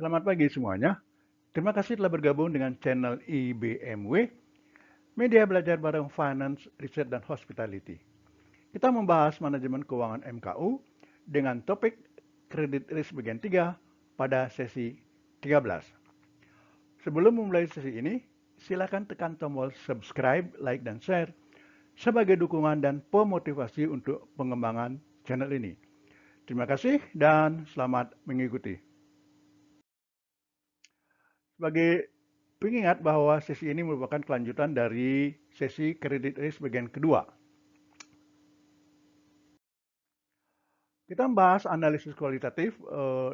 Selamat pagi semuanya. Terima kasih telah bergabung dengan channel IBMW, Media Belajar Bareng Finance, Research, dan Hospitality. Kita membahas manajemen keuangan MKU dengan topik Credit Risk bagian 3 pada sesi 13. Sebelum memulai sesi ini, silakan tekan tombol subscribe, like, dan share sebagai dukungan dan pemotivasi untuk pengembangan channel ini. Terima kasih dan selamat mengikuti. Sebagai pengingat bahwa sesi ini merupakan kelanjutan dari sesi credit risk bagian kedua. Kita membahas analisis kualitatif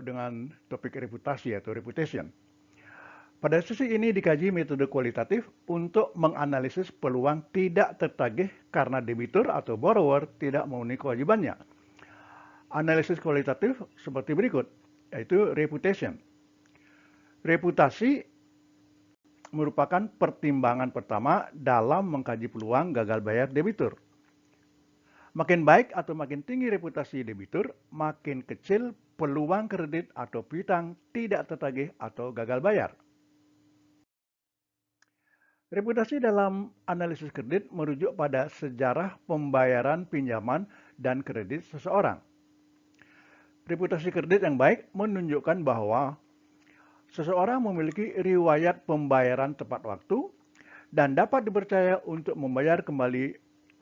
dengan topik reputasi atau reputation. Pada sesi ini dikaji metode kualitatif untuk menganalisis peluang tidak tertagih karena debitur atau borrower tidak memenuhi kewajibannya. Analisis kualitatif seperti berikut, yaitu reputation. Reputasi merupakan pertimbangan pertama dalam mengkaji peluang gagal bayar debitur. Makin baik atau makin tinggi reputasi debitur, makin kecil peluang kredit atau piutang tidak tertagih atau gagal bayar. Reputasi dalam analisis kredit merujuk pada sejarah pembayaran pinjaman dan kredit seseorang. Reputasi kredit yang baik menunjukkan bahwa seseorang memiliki riwayat pembayaran tepat waktu dan dapat dipercaya untuk membayar kembali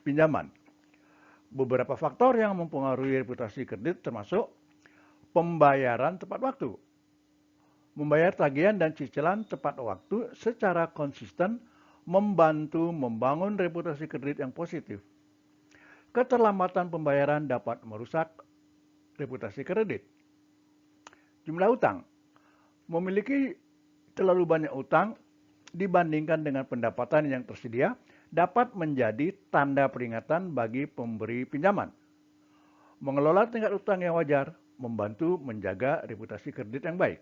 pinjaman. Beberapa faktor yang mempengaruhi reputasi kredit termasuk pembayaran tepat waktu. Membayar tagihan dan cicilan tepat waktu secara konsisten membantu membangun reputasi kredit yang positif. Keterlambatan pembayaran dapat merusak reputasi kredit. Jumlah utang. Memiliki terlalu banyak utang dibandingkan dengan pendapatan yang tersedia dapat menjadi tanda peringatan bagi pemberi pinjaman. Mengelola tingkat utang yang wajar membantu menjaga reputasi kredit yang baik.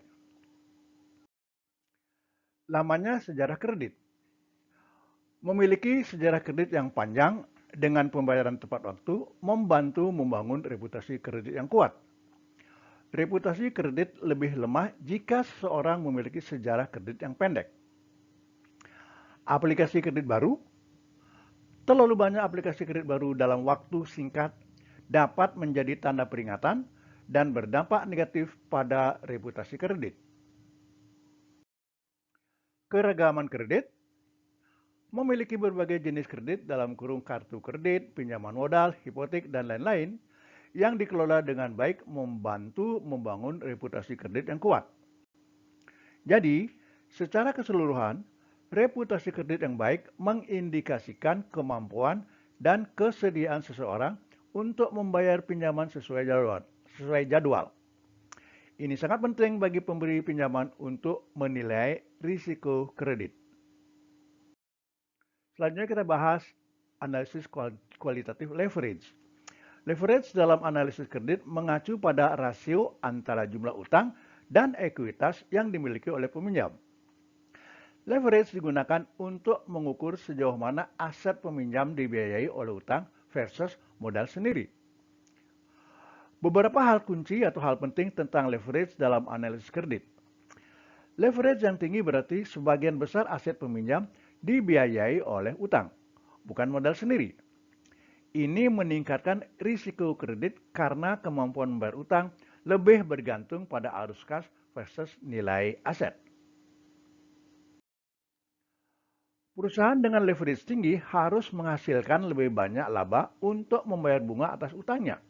Lamanya sejarah kredit. Memiliki sejarah kredit yang panjang dengan pembayaran tepat waktu membantu membangun reputasi kredit yang kuat. Reputasi kredit lebih lemah jika seseorang memiliki sejarah kredit yang pendek. Aplikasi kredit baru. Terlalu banyak aplikasi kredit baru dalam waktu singkat dapat menjadi tanda peringatan dan berdampak negatif pada reputasi kredit. Keragaman kredit. Memiliki berbagai jenis kredit dalam kurung kartu kredit, pinjaman modal, hipotek, dan lain-lain yang dikelola dengan baik membantu membangun reputasi kredit yang kuat. Jadi, secara keseluruhan, reputasi kredit yang baik mengindikasikan kemampuan dan kesediaan seseorang untuk membayar pinjaman sesuai jadwal. Ini sangat penting bagi pemberi pinjaman untuk menilai risiko kredit. Selanjutnya kita bahas analisis kualitatif leverage. Leverage dalam analisis kredit mengacu pada rasio antara jumlah utang dan ekuitas yang dimiliki oleh peminjam. Leverage digunakan untuk mengukur sejauh mana aset peminjam dibiayai oleh utang versus modal sendiri. Beberapa hal kunci atau hal penting tentang leverage dalam analisis kredit. Leverage yang tinggi berarti sebagian besar aset peminjam dibiayai oleh utang, bukan modal sendiri. Ini meningkatkan risiko kredit karena kemampuan membayar utang lebih bergantung pada arus kas versus nilai aset. Perusahaan dengan leverage tinggi harus menghasilkan lebih banyak laba untuk membayar bunga atas utangnya.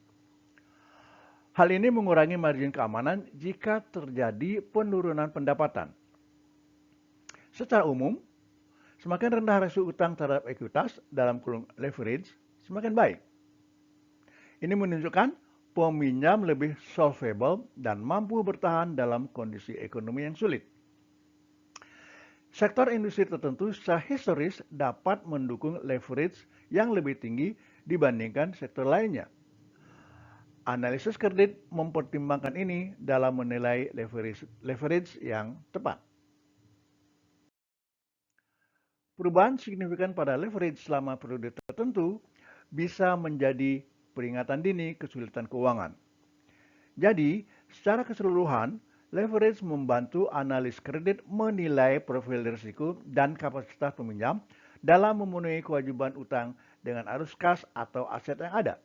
Hal ini mengurangi margin keamanan jika terjadi penurunan pendapatan. Secara umum, semakin rendah rasio utang terhadap ekuitas dalam kurung leverage, semakin baik. Ini menunjukkan peminjam lebih solvable dan mampu bertahan dalam kondisi ekonomi yang sulit. Sektor industri tertentu secara historis dapat mendukung leverage yang lebih tinggi dibandingkan sektor lainnya. Analisis kredit mempertimbangkan ini dalam menilai leverage yang tepat. Perubahan signifikan pada leverage selama periode tertentu bisa menjadi peringatan dini kesulitan keuangan. Jadi, secara keseluruhan, Leverage membantu analis kredit menilai profil risiko dan kapasitas peminjam dalam memenuhi kewajiban utang dengan arus kas atau aset yang ada.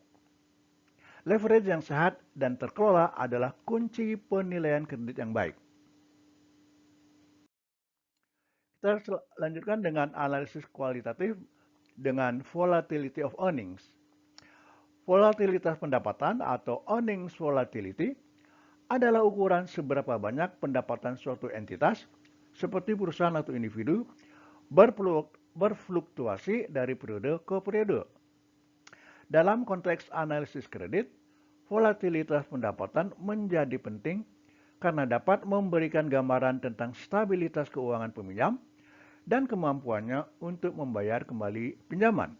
Leverage yang sehat dan terkelola adalah kunci penilaian kredit yang baik. Kita lanjutkan dengan analisis kualitatif dengan volatility of earnings. Volatilitas pendapatan atau earnings volatility adalah ukuran seberapa banyak pendapatan suatu entitas, seperti perusahaan atau individu, berfluktuasi dari periode ke periode. Dalam konteks analisis kredit, volatilitas pendapatan menjadi penting karena dapat memberikan gambaran tentang stabilitas keuangan peminjam dan kemampuannya untuk membayar kembali pinjaman.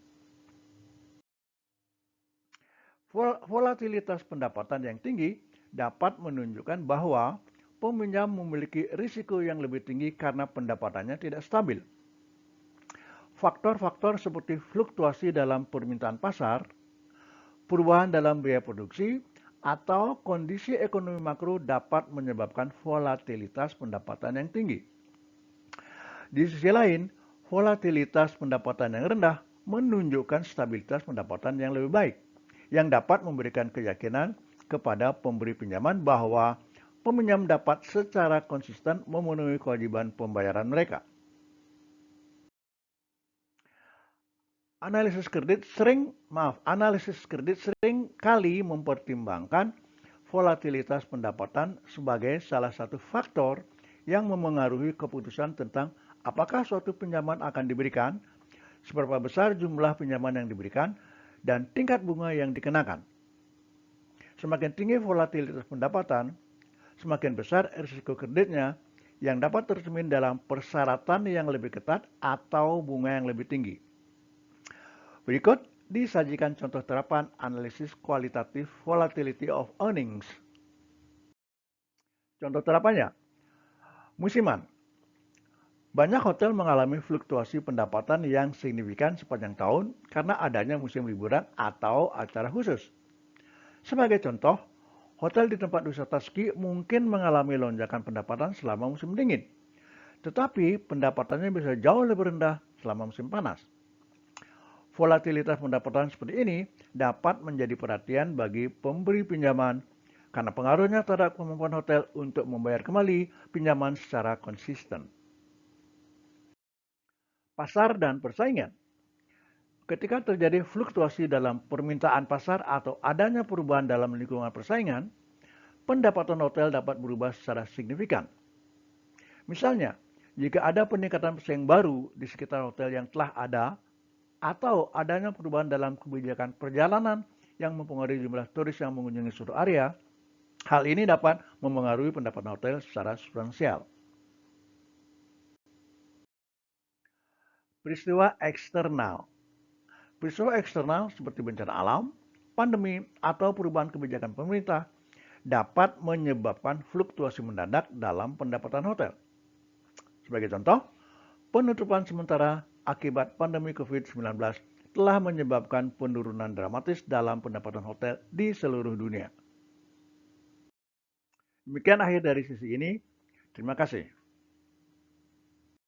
Volatilitas pendapatan yang tinggi dapat menunjukkan bahwa peminjam memiliki risiko yang lebih tinggi karena pendapatannya tidak stabil. Faktor-faktor seperti fluktuasi dalam permintaan pasar, perubahan dalam biaya produksi, atau kondisi ekonomi makro dapat menyebabkan volatilitas pendapatan yang tinggi. Di sisi lain, volatilitas pendapatan yang rendah menunjukkan stabilitas pendapatan yang lebih baik, yang dapat memberikan keyakinan kepada pemberi pinjaman bahwa peminjam dapat secara konsisten memenuhi kewajiban pembayaran mereka. Analisis kredit sering kali mempertimbangkan volatilitas pendapatan sebagai salah satu faktor yang memengaruhi keputusan tentang apakah suatu pinjaman akan diberikan, seberapa besar jumlah pinjaman yang diberikan, dan tingkat bunga yang dikenakan. Semakin tinggi volatilitas pendapatan, semakin besar risiko kreditnya yang dapat tercermin dalam persyaratan yang lebih ketat atau bunga yang lebih tinggi. Berikut disajikan contoh terapan analisis kualitatif volatility of earnings. Contoh terapannya, musiman. Banyak hotel mengalami fluktuasi pendapatan yang signifikan sepanjang tahun karena adanya musim liburan atau acara khusus. Sebagai contoh, hotel di tempat wisata ski mungkin mengalami lonjakan pendapatan selama musim dingin, tetapi pendapatannya bisa jauh lebih rendah selama musim panas. Volatilitas pendapatan seperti ini dapat menjadi perhatian bagi pemberi pinjaman karena pengaruhnya terhadap kemampuan hotel untuk membayar kembali pinjaman secara konsisten. Pasar dan persaingan. Ketika terjadi fluktuasi dalam permintaan pasar atau adanya perubahan dalam lingkungan persaingan, pendapatan hotel dapat berubah secara signifikan. Misalnya, jika ada peningkatan pesaing baru di sekitar hotel yang telah ada, atau adanya perubahan dalam kebijakan perjalanan yang mempengaruhi jumlah turis yang mengunjungi suatu area, hal ini dapat memengaruhi pendapatan hotel secara substansial. Peristiwa eksternal. Peristiwa eksternal seperti bencana alam, pandemi, atau perubahan kebijakan pemerintah dapat menyebabkan fluktuasi mendadak dalam pendapatan hotel. Sebagai contoh, penutupan sementara akibat pandemi COVID-19 telah menyebabkan penurunan dramatis dalam pendapatan hotel di seluruh dunia. Demikian akhir dari sesi ini. Terima kasih.